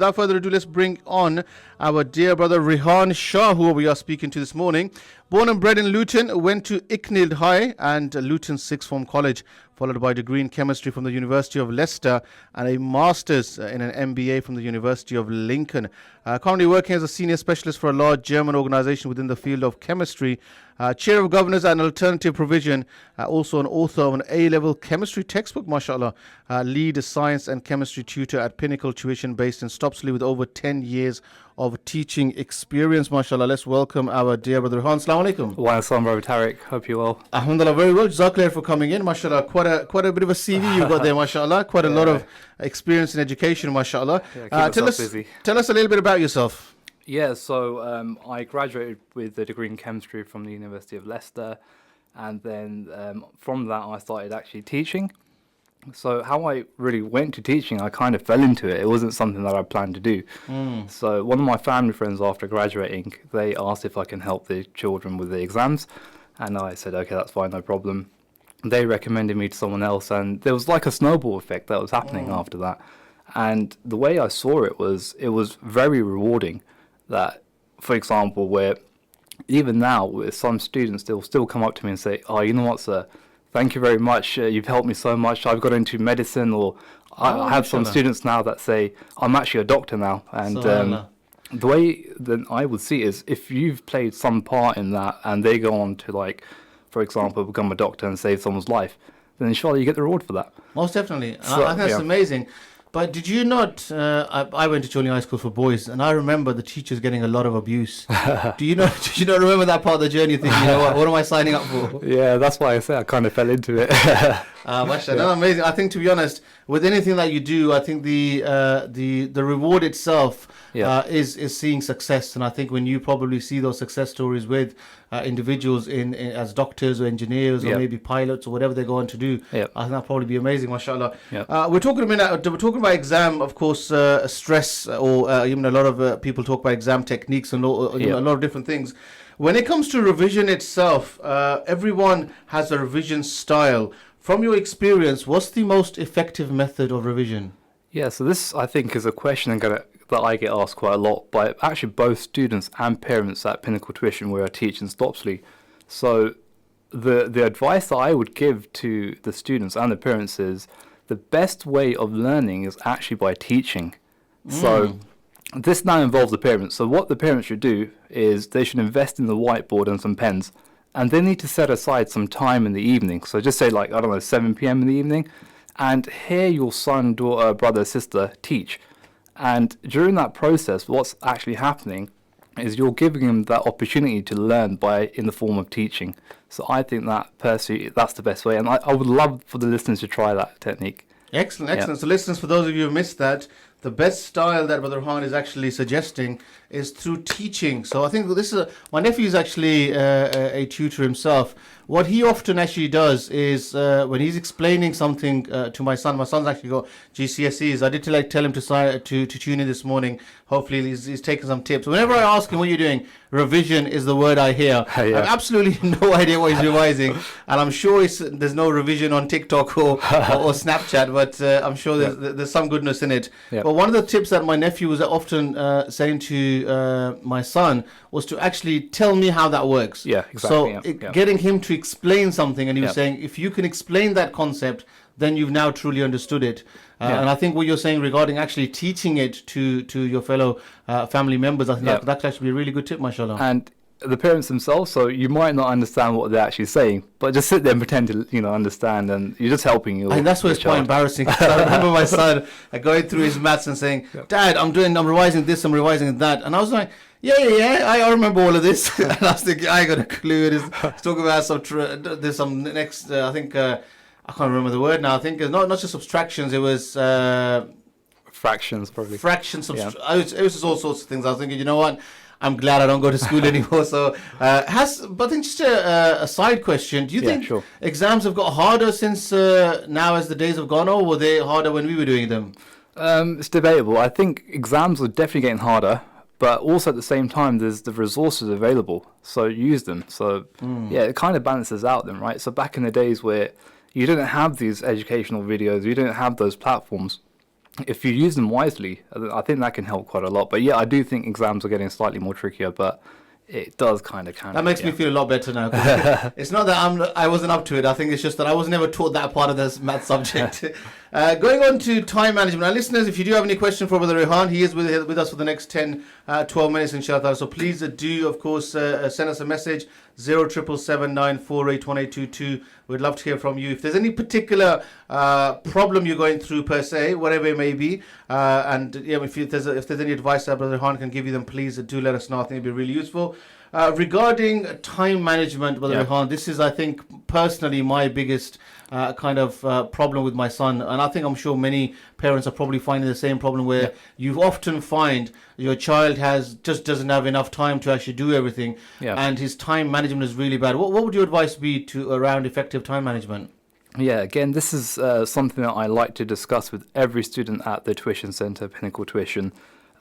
Without further ado, let's bring on our dear brother Rehan Shah, who we are speaking to this morning. Born and bred in Luton, went to Icknield High and Luton Sixth Form College, followed by a degree in chemistry from the University of Leicester and a master's in an MBA from the University of Lincoln. Currently working as a senior specialist for a large German organization within the field of chemistry. Chair of Governors and Alternative Provision, also an author of an A-Level chemistry textbook, mashallah. Lead science and chemistry tutor at Pinnacle Tuition based in Stopsley with over 10 years of teaching experience, mashallah. Let's welcome our dear brother Rehan. Assalamu alaikum. Wa alaikum, brother Tariq. Hope you're well. Alhamdulillah, very well. Jazakallah for coming in, mashallah. Quite a bit of a CV you've got there, mashallah. Quite a lot of experience in education, mashallah. Tell us a little bit about yourself. Yeah, so I graduated with a degree in chemistry from the University of Leicester, and then from that I started actually teaching. So how I really went to teaching, I kind of fell into it. It wasn't something that I planned to do. So one of my family friends after graduating, they asked if I can help the children with the exams, and I said, okay, that's fine, no problem. They recommended me to someone else, and there was like a snowball effect that was happening after that. And the way I saw it was very rewarding. That, for example, where even now with some students, they'll still come up to me and say, oh, you know what, sir, thank you very much, you've helped me so much, I've got into medicine. Or I have some students now that say, I'm actually a doctor now. And the way that I would see it is, if you've played some part in that and they go on to, like, for example, become a doctor and save someone's life, then inshallah you get the reward for that. Most definitely. So, I think that's amazing. But did you not, I went to Chorley High School for boys, and I remember the teachers getting a lot of abuse. Did you not remember that part of the journey, thinking, you know what am I signing up for? Yeah, that's why I say I kind of fell into it. No, amazing. I think, to be honest, with anything that you do, I think the reward itself is seeing success. And I think when you probably see those success stories with individuals in as doctors or engineers or maybe pilots or whatever they go on to do, I think that'll probably be amazing, mashallah. We're talking about exam, of course, stress, or even a lot of people talk about exam techniques and a lot of different things. When it comes to revision itself, everyone has a revision style. From your experience, what's the most effective method of revision? Yeah, so this, I think, is a question that I get asked quite a lot by actually both students and parents at Pinnacle Tuition, where I teach in Stopsley. So the advice that I would give to the students and the parents is the best way of learning is actually by teaching. So this now involves the parents. So what the parents should do is they should invest in the whiteboard and some pens. And they need to set aside some time in the evening. So just say, like, 7 p.m. in the evening, and hear your son, daughter, brother, sister teach. And during that process, what's actually happening is you're giving them that opportunity to learn in the form of teaching. So I think that personally, that's the best way. And I would love for the listeners to try that technique. Excellent. Yeah. So listeners, for those of you who missed that, the best style that Brother Rehan is actually suggesting is through teaching. So I think this is my nephew is actually a tutor himself. What he often actually does is when he's explaining something to my son's actually got GCSEs. I did tell him to tune in this morning. Hopefully he's taken some tips. Whenever I ask him, what are you doing? Revision is the word I hear. I have absolutely no idea what he's revising. And I'm sure there's no revision on TikTok or Snapchat, but I'm sure there's some goodness in it. But one of the tips that my nephew was often saying to my son was to actually tell me how that works. Yeah, exactly. So getting him to explain something, and he was saying, if you can explain that concept, then you've now truly understood it. And I think what you're saying regarding actually teaching it to your fellow family members, I think that could actually be a really good tip, mashallah. And the parents themselves, so you might not understand what they're actually saying, but just sit there and pretend to understand, and you're just helping you. And that's why it's quite embarrassing. I remember my son going through his maths and saying, Dad, I'm revising this, I'm revising that. And I was like, I remember all of this. And I was thinking, I got a clue. It's talking about there's some next, I think, I can't remember the word now. I think it's not just subtractions, it was... fractions, probably. Fractions, it was just all sorts of things. I was thinking, you know what? I'm glad I don't go to school anymore. So, but I think just a side question. Do you think exams have got harder since now as the days have gone, or were they harder when we were doing them? It's debatable. I think exams are definitely getting harder, but also at the same time, there's the resources available. So use them. So, it kind of balances out then, right? So back in the days where you didn't have these educational videos, you didn't have those platforms, if you use them wisely, I think that can help quite a lot. But yeah, I do think exams are getting slightly more trickier, but it does kind of That makes me feel a lot better now. 'Cause it's not that I wasn't up to it. I think it's just that I was never taught that part of this math subject. Going on to time management. Now, listeners, if you do have any question for Brother Rehan, he is with us for the next 10, 12 minutes, inshallah. So please do, of course, send us a message, 0777948182. We'd love to hear from you. If there's any particular problem you're going through per se, whatever it may be, and yeah, if there's any advice that Brother Rehan can give you, then please do let us know. I think it'd be really useful. Regarding time management, Brother Rehan, this is, I think, personally my biggest kind of problem with my son, and I think I'm sure many parents are probably finding the same problem where you often find your child just doesn't have enough time to actually do everything, and his time management is really bad. What would your advice be around effective time management? Yeah, again, this is something that I like to discuss with every student at the tuition centre, Pinnacle Tuition,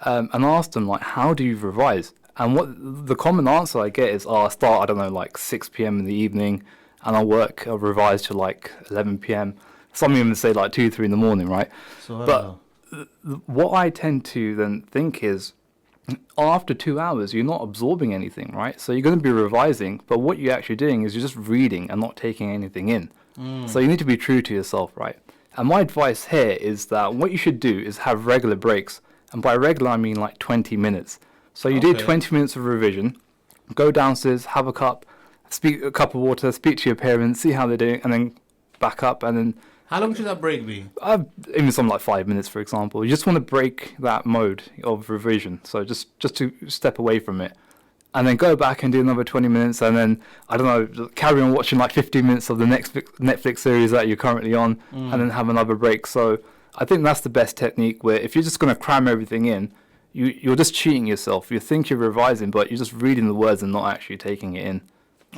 and ask them, like, how do you revise? And what the common answer I get is, I start, I don't know, like 6 p.m. in the evening, and I'll revise till like 11 p.m. Some even say like 2, 3 in the morning, right? But what I tend to then think is, after 2 hours, you're not absorbing anything, right? So you're going to be revising, but what you're actually doing is you're just reading and not taking anything in. So you need to be true to yourself, right? And my advice here is that what you should do is have regular breaks. And by regular, I mean like 20 minutes. So you do 20 minutes of revision, go downstairs, have a cup of water, speak to your parents, see how they're doing, and then back up. And then how long should that break be? Even something like 5 minutes, for example. You just want to break that mode of revision. So just to step away from it. And then go back and do another 20 minutes, and then, I don't know, carry on watching like 15 minutes of the next Netflix series that you're currently on, and then have another break. So I think that's the best technique, where if you're just going to cram everything in, you're just cheating yourself. You think you're revising, but you're just reading the words and not actually taking it in.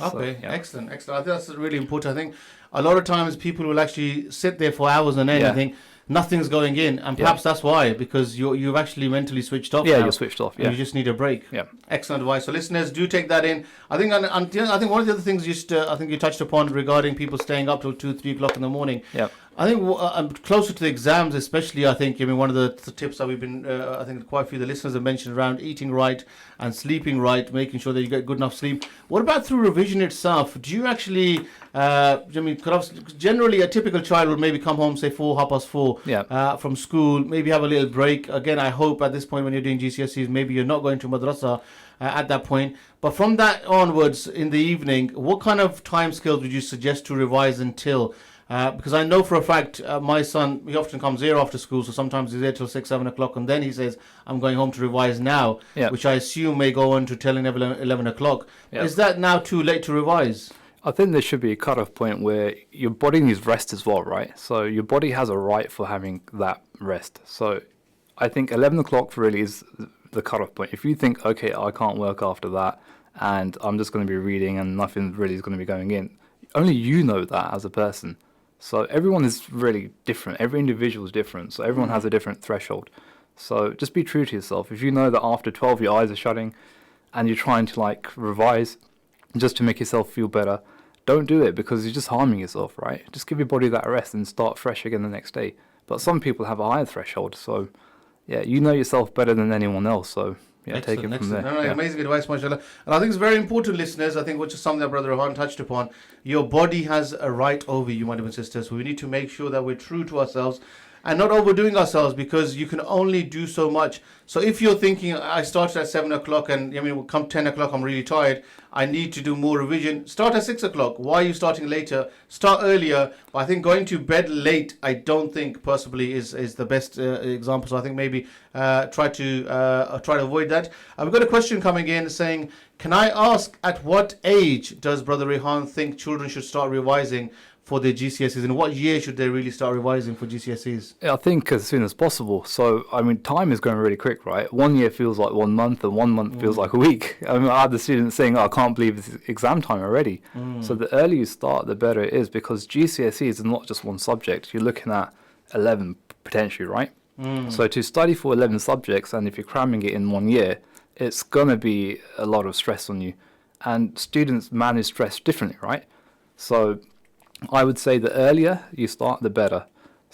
Okay, excellent. I think that's really important. I think a lot of times people will actually sit there for hours on end and think nothing's going in, and perhaps that's why, because you've actually mentally switched off. You're switched off. You just need a break. Excellent advice. So listeners, do take that in. I think one of the other things I think you touched upon regarding people staying up till 2, 3 o'clock in the morning. I think closer to the exams, especially, I think, one of the tips that we've been, I think quite a few of the listeners have mentioned around eating right and sleeping right, making sure that you get good enough sleep. What about through revision itself? Do you actually, generally a typical child would maybe come home, say 4:30 from school, maybe have a little break. Again, I hope at this point when you're doing GCSEs, maybe you're not going to madrasa at that point. But from that onwards in the evening, what kind of time scales would you suggest to revise until? Because I know for a fact my son, he often comes here after school, so sometimes he's there till 6, 7 o'clock, and then he says, I'm going home to revise now, which I assume may go on to till 11 o'clock. Is that now too late to revise? I think there should be a cutoff point where your body needs rest as well, right? So your body has a right for having that rest. So I think 11 o'clock really is the cutoff point. If you think, okay, I can't work after that, and I'm just going to be reading and nothing really is going to be going in, only you know that as a person. So everyone is really different. Every individual is different. So everyone has a different threshold. So just be true to yourself. If you know that after 12 your eyes are shutting and you're trying to like revise just to make yourself feel better, don't do it, because you're just harming yourself, right? Just give your body that rest and start fresh again the next day. But some people have a higher threshold. So you know yourself better than anyone else. So take it from there. Amazing advice, mashallah. And I think it's very important, listeners, I think, which is something that Brother Rehan touched upon. Your body has a right over you, my dear sisters. So we need to make sure that we're true to ourselves and not overdoing ourselves, because you can only do so much. So if you're thinking, I started at 7 o'clock and come 10 o'clock, I'm really tired, I need to do more revision, start at 6 o'clock. Why are you starting later? Start earlier. But I think going to bed late, I don't think personally is the best example. So I think maybe try to avoid that. We've got a question coming in saying, can I ask, at what age does Brother Rehan think children should start revising for their GCSEs, and what year should they really start revising for GCSEs? I think as soon as possible. So, time is going really quick, right? 1 year feels like 1 month, and 1 month feels like a week. I had the students saying, I can't believe it's exam time already. So the earlier you start, the better it is, because GCSEs are not just one subject. You're looking at 11 potentially, right? So to study for 11 subjects, and if you're cramming it in 1 year, it's going to be a lot of stress on you. And students manage stress differently, right? So I would say the earlier you start, the better.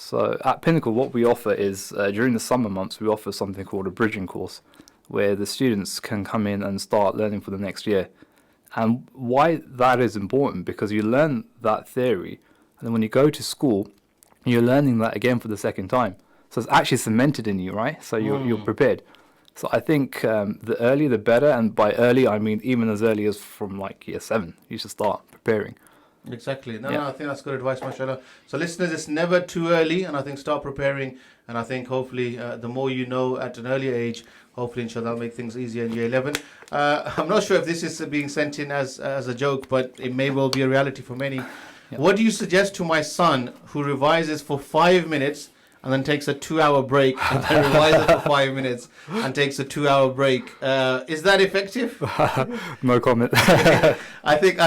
So at Pinnacle, what we offer is during the summer months, we offer something called a bridging course, where the students can come in and start learning for the next year. And why that is important, because you learn that theory, and then when you go to school, you're learning that again for the second time. So it's actually cemented in you, right? So you're prepared. So I think the earlier the better, and by early I mean even as early as from like year 7, you should start preparing. Exactly. No, I think that's good advice, mashallah. So listeners, it's never too early, and I think start preparing, and I think hopefully the more you know at an earlier age, hopefully inshallah that'll make things easier in year 11. I'm not sure if this is being sent in as a joke, but it may well be a reality for many. What do you suggest to my son who revises for 5 minutes and then takes a 2-hour break, and then revises for 5 minutes and takes a 2-hour break? Is that effective? No comment. I think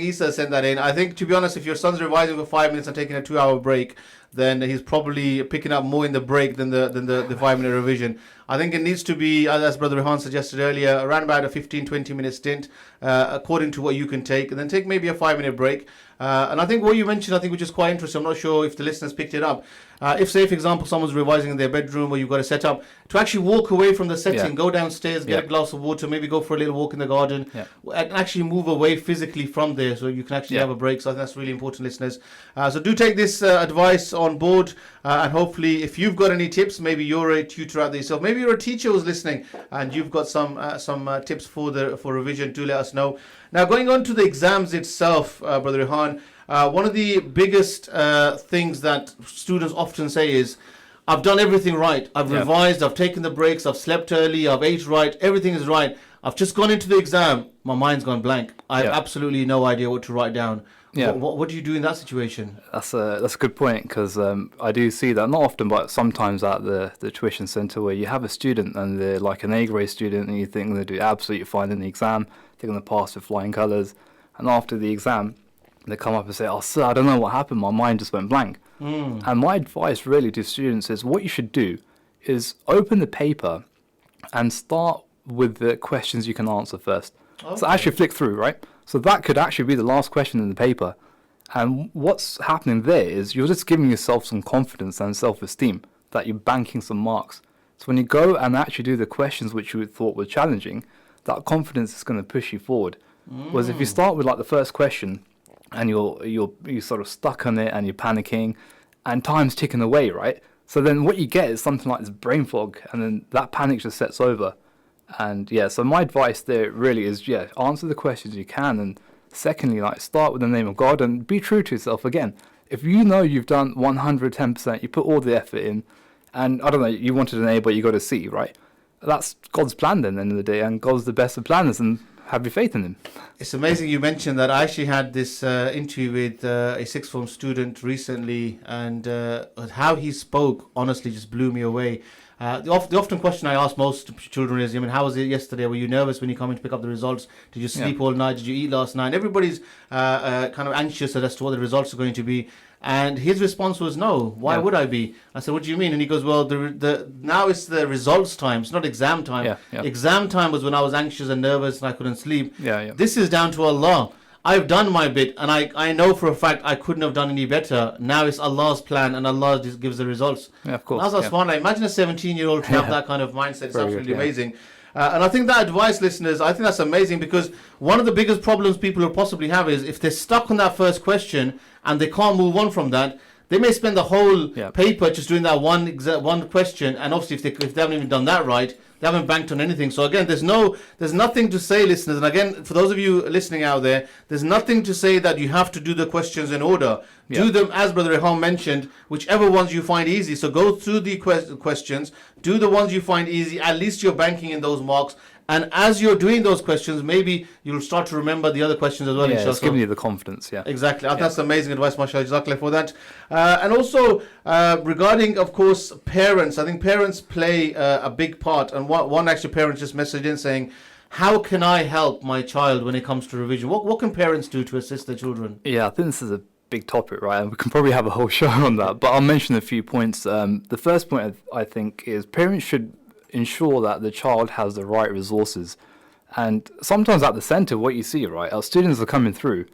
Isa sent that in. I think, to be honest, if your son's revising for 5 minutes and taking a 2-hour break, then he's probably picking up more in the break than the 5-minute revision. I think it needs to be, as Brother Rehan suggested earlier, around about a 15-20 minute stint, according to what you can take, and then take maybe a 5-minute break. And I think what you mentioned, which is quite interesting, I'm not sure if the listeners picked it up. If, say, for example, someone's revising in their bedroom, or you've got a setup, to actually walk away from the setting, go downstairs, get a glass of water, maybe go for a little walk in the garden, and actually move away physically from there, so you can actually have a break. So I think that's really important, listeners. So do take this advice on board, and hopefully, if you've got any tips, maybe you're a tutor out there yourself, maybe you're a teacher who's listening, and you've got some tips for revision, do let us know. Now, going on to the exams itself, Brother Rehan, one of the biggest things that students often say is, I've done everything right. I've revised, I've taken the breaks, I've slept early, I've ate right, everything is right. I've just gone into the exam, my mind's gone blank. I have absolutely no idea what to write down. What do you do in that situation? That's a good point, because I do see that, not often, but sometimes at the tuition centre, where you have a student and they're like an A-grade student, and you think they do absolutely fine in the exam, they're going to pass with flying colours, and after the exam, they come up and say, "Oh, sir, I don't know what happened. My mind just went blank." And my advice really to students is, what you should do is open the paper and start with the questions you can answer first. Okay. So actually flick through, right? So that could actually be the last question in the paper. And what's happening there is you're just giving yourself some confidence and self-esteem that you're banking some marks. So when you go and actually do the questions which you thought were challenging, that confidence is going to push you forward. Whereas if you start with like the first question, and you're sort of stuck on it, and you're panicking, and time's ticking away, right? So then what you get is something like this brain fog, and then that panic just sets over. And so my advice there really is, answer the questions you can, and secondly, like, start with the name of God and be true to yourself again. If you know you've done 110%, you put all the effort in, and I don't know, you wanted an A but you got a C, right? That's God's plan then, at the end of the day, and God's the best of planners, and have your faith in him. It's amazing you mentioned that. I actually had this interview with a sixth form student recently, and how he spoke honestly just blew me away. The often question I ask most children is, how was it yesterday? Were you nervous when you come in to pick up the results? Did you sleep all night? Did you eat last night? Everybody's kind of anxious as to what the results are going to be. And his response was, no, why would I be? I said, what do you mean? And he goes, well, now it's the results time. It's not exam time. Exam time was when I was anxious and nervous and I couldn't sleep. This is down to Allah. I've done my bit, and I know for a fact I couldn't have done any better. Now it's Allah's plan, and Allah just gives the results. Yeah, of course. That's fun. Imagine a 17-year-old to have that kind of mindset. It's absolutely amazing. And I think that advice, listeners, I think that's amazing, because one of the biggest problems people will possibly have is if they're stuck on that first question and they can't move on from that, they may spend the whole paper just doing that one question, and obviously if they haven't even done that right, they haven't banked on anything. So again, there's nothing to say, listeners. And again, for those of you listening out there, there's nothing to say that you have to do the questions in order. Do them, as Brother Rehan mentioned, whichever ones you find easy. So go through the questions, do the ones you find easy. At least you're banking in those marks. And as you're doing those questions, maybe you'll start to remember the other questions as well. It's giving you the confidence, Exactly. That's amazing advice, mashallah, jazakallah for that. And also, regarding, of course, parents, I think parents play a big part. And one actually parent just messaged in saying, how can I help my child when it comes to revision? What can parents do to assist their children? Yeah, I think this is a big topic, right? And we can probably have a whole show on that. But I'll mention a few points. The first point, I think, is parents should ensure that the child has the right resources. And sometimes at the centre, what you see, right, our students are coming through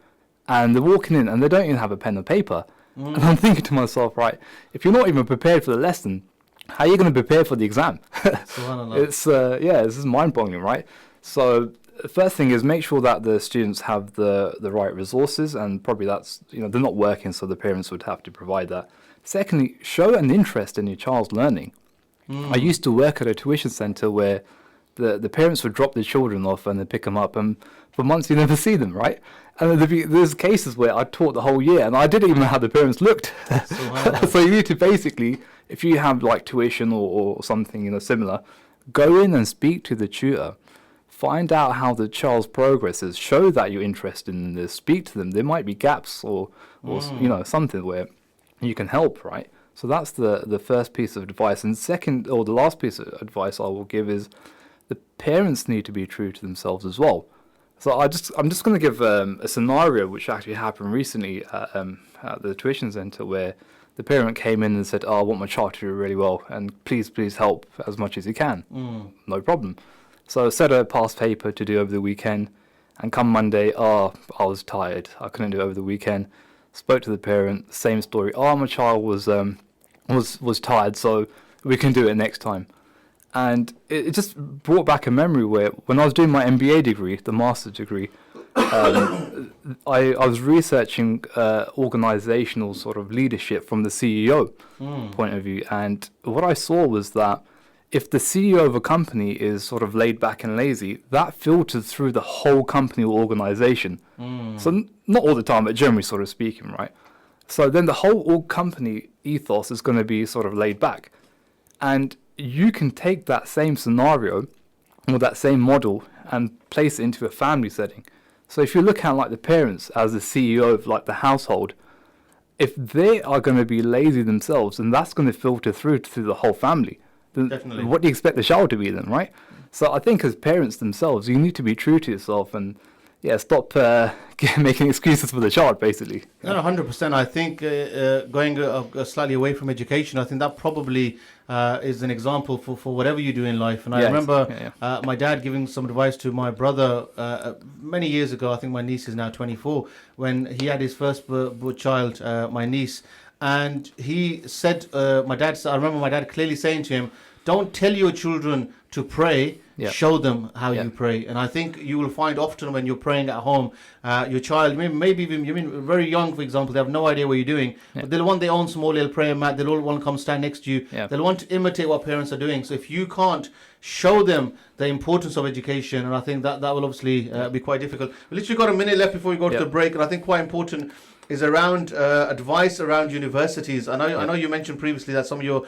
and they're walking in and they don't even have a pen or paper. And I'm thinking to myself, right, if you're not even prepared for the lesson, how are you going to prepare for the exam? It's this is mind-boggling, right? So the first thing is make sure that the students have the right resources, and probably that's, they're not working, so the parents would have to provide that. Secondly, show an interest in your child's learning. I used to work at a tuition centre where the parents would drop their children off and they'd pick them up, and for months you never see them, right? And there's cases where I taught the whole year and I didn't even know how the parents looked. So you need to basically, if you have like tuition or something similar, go in and speak to the tutor. Find out how the child's progress is. Show that you're interested in this. Speak to them. There might be gaps or something where you can help, right? So that's the first piece of advice. And second, or the last piece of advice I will give is the parents need to be true to themselves as well. So I'm just going to give a scenario which actually happened recently at the tuition centre, where the parent came in and said, "Oh, I want my child to do really well, and please help as much as you can." No problem. So I set a past paper to do over the weekend, and come Monday, I was tired. I couldn't do it over the weekend. Spoke to the parent, same story. My child was tired, so we can do it next time. And it just brought back a memory where when I was doing my MBA degree, the master's degree, I was researching organizational sort of leadership from the CEO point of view. And what I saw was that if the CEO of a company is sort of laid back and lazy, that filters through the whole company or organization. So not all the time, but generally sort of speaking, right? So then the whole company ethos is going to be sort of laid back. And you can take that same scenario or that same model and place it into a family setting. So if you look at like the parents as the CEO of like the household, if they are going to be lazy themselves, then that's going to filter through to the whole family. Then Definitely. What do you expect the child to be then, right? So I think as parents themselves, you need to be true to yourself and stop making excuses for the child, basically. No, 100%. I think going slightly away from education, I think that probably is an example for whatever you do in life. And I remember my dad giving some advice to my brother many years ago. I think my niece is now 24, when he had his first child, my niece. And he said, I remember my dad clearly saying to him, "Don't tell your children to pray, show them how you pray." And I think you will find often when you're praying at home, your child, maybe even very young, for example, they have no idea what you're doing, but they'll want their own small little prayer mat, they'll all want to come stand next to you, they'll want to imitate what parents are doing. So if you can't show them the importance of education, and I think that will obviously be quite difficult. We literally got a minute left before we go to the break, and I think quite important is around advice around universities. I know you mentioned previously that some of your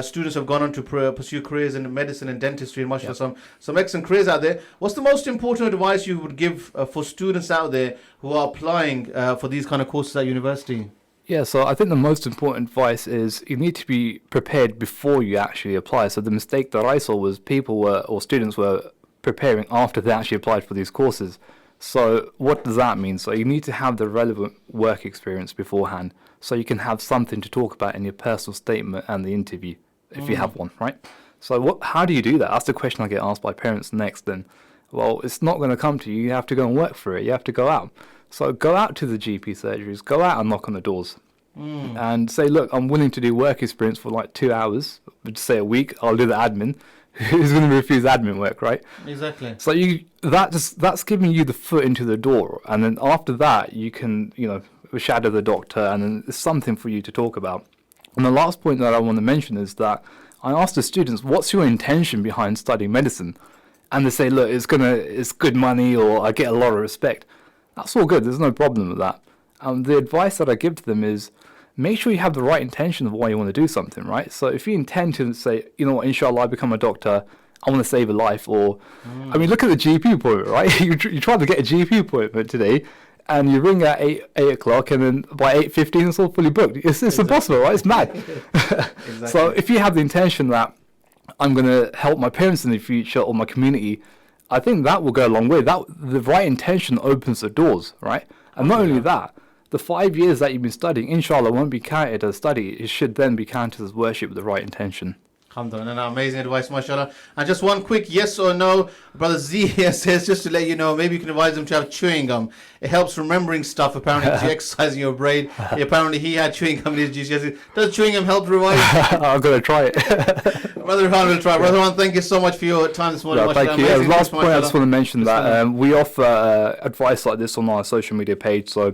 students have gone on to pursue careers in medicine and dentistry, and mashallah, some excellent careers out there. What's the most important advice you would give for students out there who are applying for these kind of courses at university? Yeah, so I think the most important advice is you need to be prepared before you actually apply. So the mistake that I saw was students were preparing after they actually applied for these courses. So what does that mean? So you need to have the relevant work experience beforehand, so you can have something to talk about in your personal statement and the interview, if you have one, right? So how do you do that? That's the question I get asked by parents next. Then, well, it's not going to come to you. You have to go and work for it. You have to go out. So go out to the GP surgeries, go out and knock on the doors and say, "Look, I'm willing to do work experience for like 2 hours, just say a week. I'll do the admin." Who's going to refuse admin work, right? Exactly. So that's giving you the foot into the door, and then after that you can shadow the doctor, and then it's something for you to talk about. And the last point that I want to mention is that I asked the students, "What's your intention behind studying medicine?" And they say, "Look, it's good money, or I get a lot of respect." That's all good. There's no problem with that. The advice that I give to them is, make sure you have the right intention of why you want to do something, right? So if you intend to say, inshallah, I become a doctor, I want to save a life, or, look at the GP appointment, right? you try to get a GP appointment today, and you ring at 8 o'clock, and then by 8:15 it's all fully booked. It's impossible, right? It's mad. Exactly. So if you have the intention that I'm going to help my parents in the future or my community, I think that will go a long way. The right intention opens the doors, right? And not only that, the 5 years that you've been studying, inshallah, won't be counted as study. It should then be counted as worship with the right intention. Alhamdulillah, amazing advice, mashallah. And just one quick yes or no, brother Z here says, just to let you know, maybe you can advise them to have chewing gum. It helps remembering stuff, apparently, to exercising your brain. Apparently, he had chewing gum in his GCSE. Does chewing gum help revise? I'm going to try it. Brother Rehan will try. Brother Rehan, thank you so much for your time this morning. Yeah, thank you. Amazing Last tips, point, I just want to mention that we offer advice like this on our social media page, so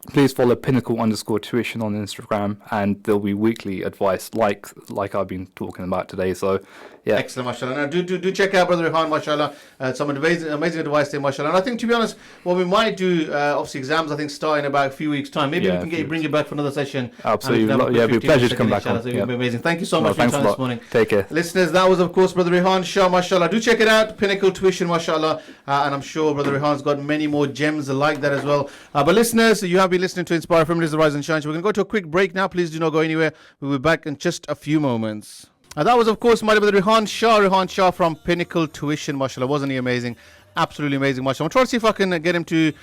please follow Pinnacle_Tuition on Instagram, and there'll be weekly advice like I've been talking about today. So, yeah. Excellent, mashallah. Now, do check out Brother Rehan, mashallah. Some amazing advice there, mashallah. And I think, to be honest, what we might do, obviously, exams, I think, start in about a few weeks' time. Maybe we can bring you back for another session. Absolutely. Yeah, it'd be a pleasure to come back on. So it'd be amazing. Thank you so much for your time this morning. Take care. Listeners, that was, of course, Brother Rehan Shah, mashallah. Do check it out, Pinnacle Tuition, mashallah. And I'm sure Brother Rehan's got many more gems like that as well. But listeners, you have been listening to InspireFM, this is the Rise and Shine. We're going to go to a quick break now. Please do not go anywhere. We'll be back in just a few moments. And that was, of course, my brother Rehan Shah from Pinnacle Tuition, mashallah. Wasn't he amazing? Absolutely amazing, mashallah. I'm trying to see if I can get him to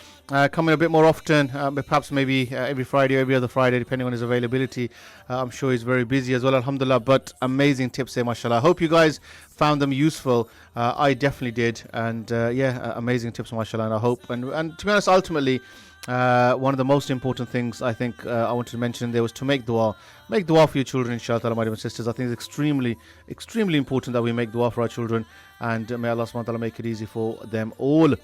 come in a bit more often, perhaps maybe every Friday or every other Friday, depending on his availability. I'm sure he's very busy as well, alhamdulillah, but amazing tips there, mashallah. I hope you guys found them useful. I definitely did. And amazing tips, mashallah. And I hope, and to be honest, ultimately, one of the most important things I think I wanted to mention there was to make dua. Make dua for your children, inshallah, my dear sisters. I think it's extremely important that we make dua for our children, and may Allah subhanahu wa ta'ala make it easy for them all.